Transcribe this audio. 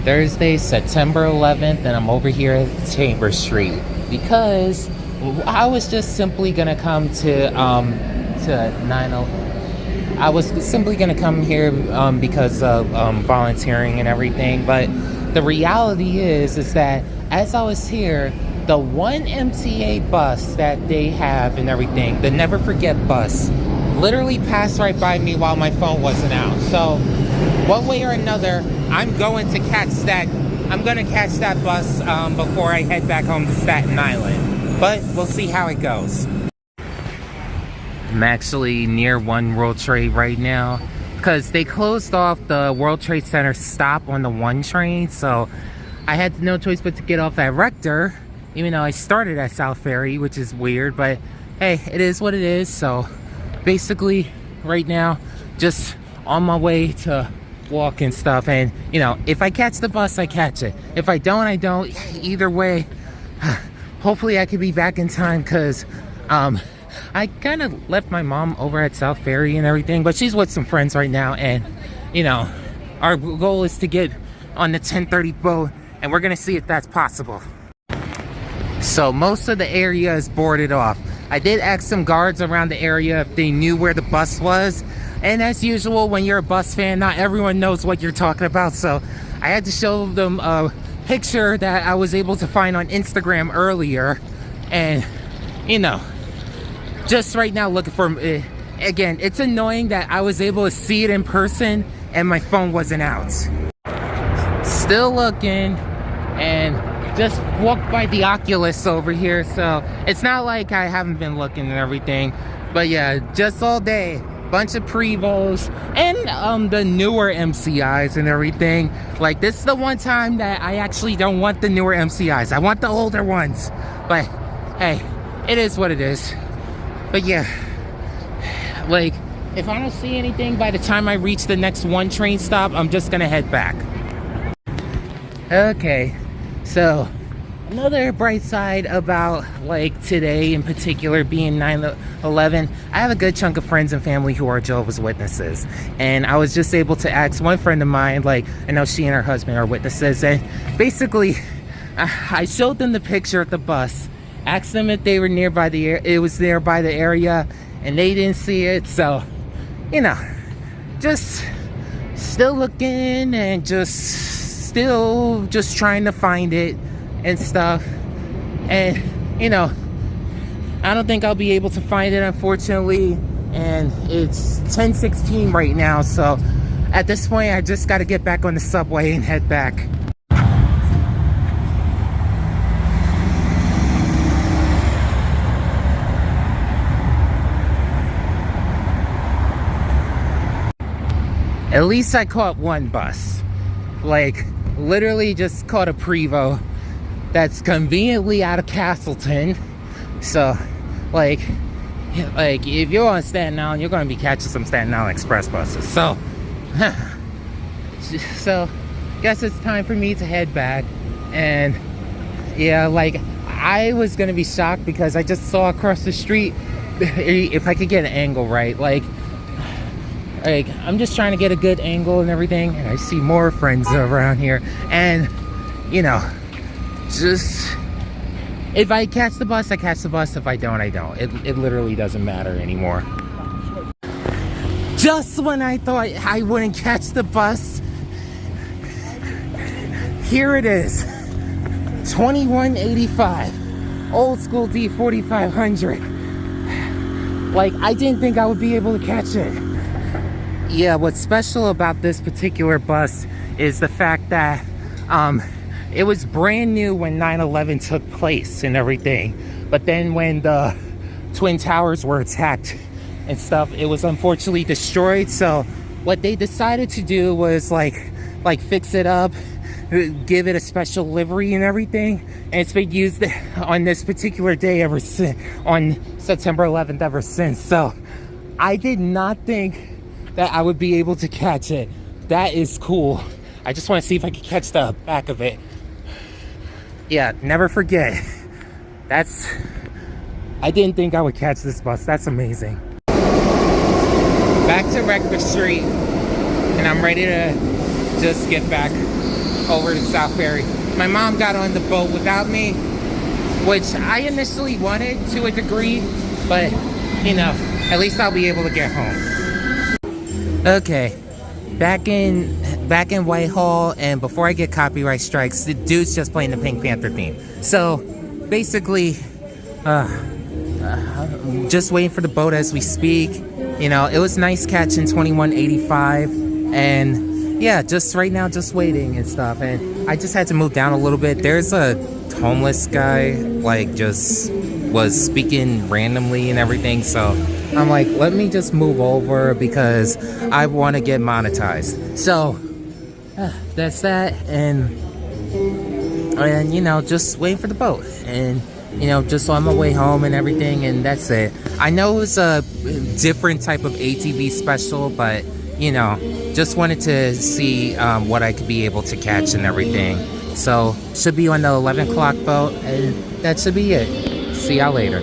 Thursday, September 11th, and I'm over here at Chambers Street because I was just simply gonna come to 90. I was simply gonna come here because of volunteering and everything. But the reality is that as I was here, the one MTA bus that they have and everything, the Never Forget bus, literally passed right by me while my phone wasn't out. So one way or another, I'm going to catch that. I'm going to catch that bus before I head back home to Staten Island. But we'll see how it goes. I'm actually near One World Trade right now because they closed off the World Trade Center stop on the 1 train. So I had no choice but to get off at Rector, even though I started at South Ferry, which is weird. But hey, it is what it is. So basically right now, just on my way to walk and stuff. And you know, if I catch the bus, I catch it. If I don't, I don't. Either way, hopefully I could be back in time because I kind of left my mom over at South Ferry and everything, but she's with some friends right now. And you know, our goal is to get on the 10:30 boat, and we're gonna see if that's possible. So most of the area is boarded off. I did ask some guards around the area if they knew where the bus was. And as usual, when you're a bus fan, not everyone knows what you're talking about. So I had to show them a picture that I was able to find on Instagram earlier. And, you know, just right now looking for it. Again, it's annoying that I was able to see it in person and my phone wasn't out. Still looking, and just walked by the Oculus over here. So it's not like I haven't been looking and everything. But yeah, just all day. Bunch of Prevos and the newer MCIs and everything. Like, this is the one time that I actually don't want the newer MCIs. I want the older ones. But hey, it is what it is. But yeah, like, if I don't see anything by the time I reach the next 1 train stop, I'm just gonna head back. Okay, so another bright side about like today in particular being 9/11, I have a good chunk of friends and family who are Jehovah's Witnesses, and I was just able to ask one friend of mine, like, I know she and her husband are witnesses, and basically I showed them the picture of the bus, asked them if they were nearby it was nearby the area, and they didn't see it. So, you know, just still looking and still trying to find it and stuff. And you know, I don't think I'll be able to find it, unfortunately, and it's 10:16 right now. So at this point, I just got to get back on the subway and head back. At least I caught one bus. Like, literally just caught a Prevo that's conveniently out of Castleton. So like if you're on Staten Island, you're going to be catching some Staten Island Express buses. So so guess it's time for me to head back. And yeah, like, I was going to be shocked because I just saw across the street, if I could get an angle right, like I'm just trying to get a good angle and everything, and I see more friends around here. And you know, just if I catch the bus, I catch the bus. If I don't, I don't. It literally doesn't matter anymore. Just when I thought I wouldn't catch the bus, here it is. 2185 old school D4500. Like, I didn't think I would be able to catch it. Yeah, what's special about this particular bus is the fact that it was brand new when 9/11 took place and everything. But then when the Twin Towers were attacked and stuff, it was unfortunately destroyed. So what they decided to do was like fix it up, give it a special livery and everything. And it's been used on this particular day ever since, on September 11th ever since. So I did not think that I would be able to catch it. That is cool. I just want to see if I can catch the back of it. Yeah, never forget. I didn't think I would catch this bus. That's amazing. Back to Rector Street, and I'm ready to just get back over to South Ferry. My mom got on the boat without me, which I initially wanted to a degree, but you know, at least I'll be able to get home. Okay, back in Whitehall, and before I get copyright strikes, the dude's just playing the Pink Panther theme. So basically, just waiting for the boat as we speak. You know, it was nice catching 2185, and yeah, just right now, just waiting and stuff. And I just had to move down a little bit. There's a homeless guy, like, just was speaking randomly and everything, so I'm like, let me just move over because I want to get monetized. So that's that, and you know, just waiting for the boat, and you know, just on my way home and everything, and that's it. I know it's a different type of ATV special, but you know, just wanted to see what I could be able to catch and everything. So should be on the 11 o'clock boat, and that should be it. See y'all later.